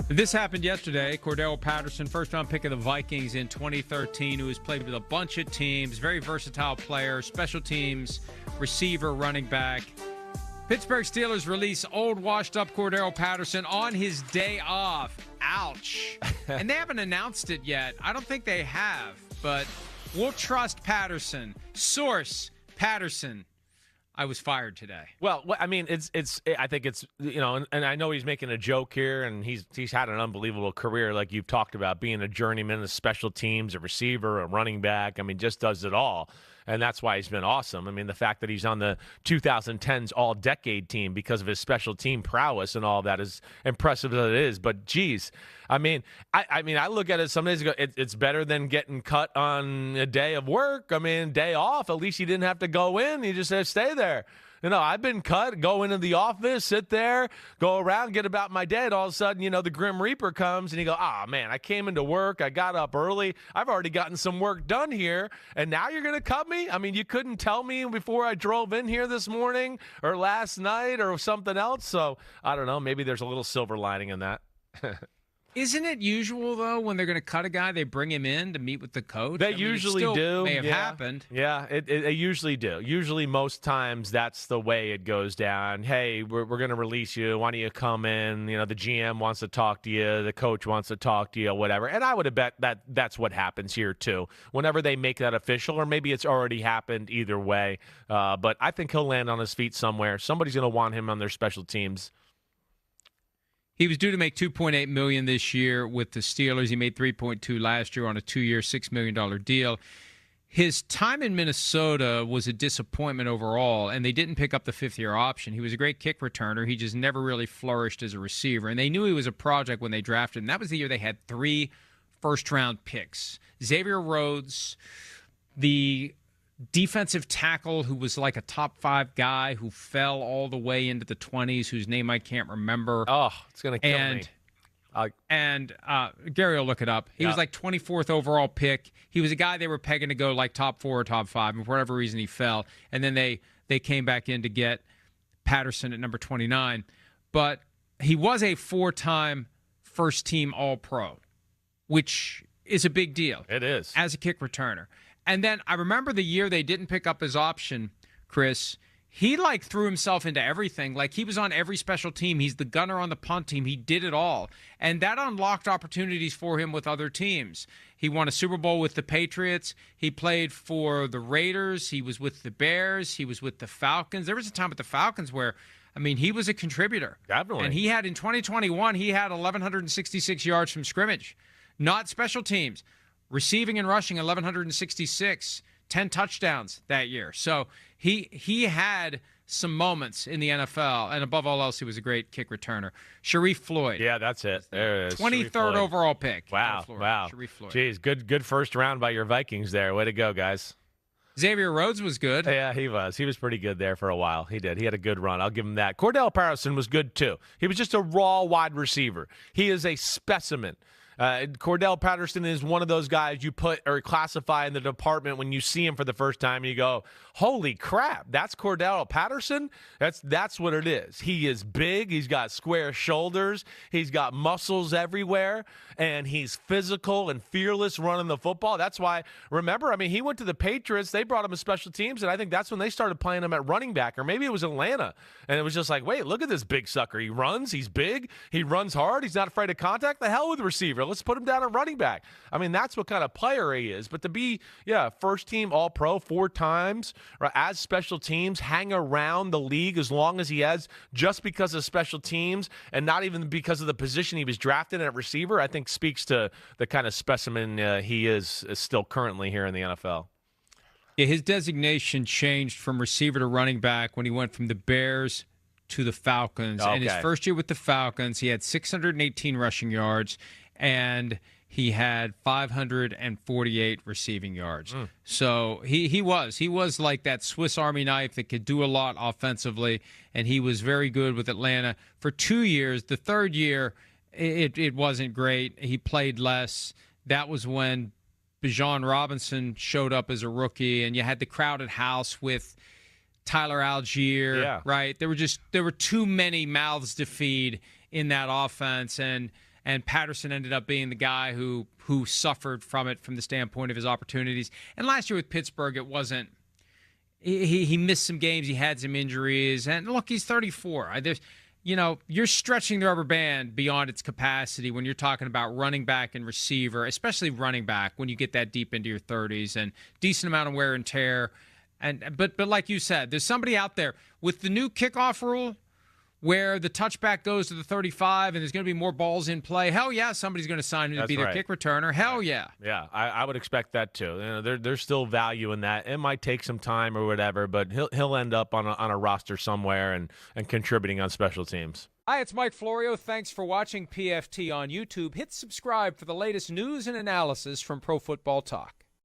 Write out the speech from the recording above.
This happened yesterday. Cordarrelle Patterson, first-round pick of the Vikings in 2013, who has played with a bunch of teams, very versatile player, special teams, receiver, running back. Pittsburgh Steelers release old, washed-up Cordarrelle Patterson on his day off. Ouch. And they haven't announced it yet. I don't think they have, but we'll trust Patterson. Source, Patterson. I was fired today. Well, I mean, I think it's, and I know he's making a joke here, and he's had an unbelievable career, like you've talked about, being a journeyman, a special teams, a receiver, a running back. I mean, just does it all. And that's why he's been awesome. I mean, the fact that he's on the 2010s all-decade team because of his special team prowess and all that is impressive as it is. But, geez, I mean, I look at it some days ago, it's better than getting cut on a day of work. I mean, day off, at least you didn't have to go in. You just had to stay there. I've been cut, go into the office, sit there, go around, get about my day, and all of a sudden, the Grim Reaper comes, and you go, man, I came into work, I got up early, I've already gotten some work done here, and now you're going to cut me? I mean, you couldn't tell me before I drove in here this morning or last night or something else, so I don't know, maybe there's a little silver lining in that. Isn't it usual, though, when they're going to cut a guy, they bring him in to meet with the coach? They usually do. May have happened. Yeah, they usually do. Usually, most times, that's the way it goes down. Hey, we're going to release you. Why don't you come in? The GM wants to talk to you. The coach wants to talk to you, whatever. And I would have bet that's what happens here, too. Whenever they make that official, or maybe it's already happened either way. But I think he'll land on his feet somewhere. Somebody's going to want him on their special teams. He was due to make $2.8 million this year with the Steelers. He made $3.2 last year on a 2-year, $6 million deal. His time in Minnesota was a disappointment overall, and they didn't pick up the fifth-year option. He was a great kick returner. He just never really flourished as a receiver, and they knew he was a project when they drafted him. That was the year they had 3 first-round picks. Xavier Rhodes, the defensive tackle who was like a top 5 guy who fell all the way into the 20s, whose name I can't remember. Oh, it's going to kill me. And Gary will look it up. He was like 24th overall pick. He was a guy they were pegging to go like top 4 or top 5, and for whatever reason he fell. And then they came back in to get Patterson at number 29. But he was a 4-time first-team All-Pro, which is a big deal. It is. As a kick returner. And then I remember the year they didn't pick up his option, Chris. He threw himself into everything. He was on every special team. He's the gunner on the punt team. He did it all. And that unlocked opportunities for him with other teams. He won a Super Bowl with the Patriots. He played for the Raiders. He was with the Bears. He was with the Falcons. There was a time with the Falcons where, he was a contributor. Definitely. And he had, in 2021, he had 1,166 yards from scrimmage. Not special teams. Receiving and rushing, 1,166, 10 touchdowns that year. So he had some moments in the NFL, and above all else, he was a great kick returner. Sharif Floyd. Yeah, that's it. There it is. 23rd overall pick. Wow. Sharif Floyd. Jeez, good first round by your Vikings there. Way to go, guys. Xavier Rhodes was good. Yeah, he was. He was pretty good there for a while. He did. He had a good run. I'll give him that. Cordarrelle Patterson was good, too. He was just a raw wide receiver. He is a specimen. Cordarrelle Patterson is one of those guys you put or classify in the department when you see him for the first time. You go, holy crap, that's Cordarrelle Patterson? That's what it is. He is big. He's got square shoulders. He's got muscles everywhere, and he's physical and fearless running the football. That's why, remember, he went to the Patriots. They brought him to special teams, and I think that's when they started playing him at running back, or maybe it was Atlanta. And it was just like, wait, look at this big sucker. He runs. He's big. He runs hard. He's not afraid of contact. The hell with the receiver. Let's put him down at running back. That's what kind of player he is. But to be, first team All-Pro 4 times, or as special teams, hang around the league as long as he has, just because of special teams and not even because of the position he was drafted at receiver, I think speaks to the kind of specimen he is still currently here in the NFL. Yeah, his designation changed from receiver to running back when he went from the Bears to the Falcons. Okay. And his first year with the Falcons, he had 618 rushing yards, and he had 548 receiving yards. So he was like that Swiss Army knife that could do a lot offensively, and he was very good with Atlanta for 2 years. The third year, it wasn't great. He played less. That was when Bijan Robinson showed up as a rookie, and you had the crowded house with Tyler Algier, right? There were too many mouths to feed in that offense, and and Patterson ended up being the guy who suffered from it from the standpoint of his opportunities. And last year with Pittsburgh, it wasn't. He missed some games. He had some injuries. And look, he's 34. You're stretching the rubber band beyond its capacity when you're talking about running back and receiver, especially running back when you get that deep into your 30s and decent amount of wear and tear. But like you said, there's somebody out there with the new kickoff rule where the touchback goes to the 35 and there's going to be more balls in play. Hell yeah, somebody's going to sign him to be their kick returner. Hell yeah. Yeah, I would expect that too. There's still value in that. It might take some time or whatever, but he'll end up on a roster somewhere and contributing on special teams. Hi, it's Mike Florio. Thanks for watching PFT on YouTube. Hit subscribe for the latest news and analysis from Pro Football Talk.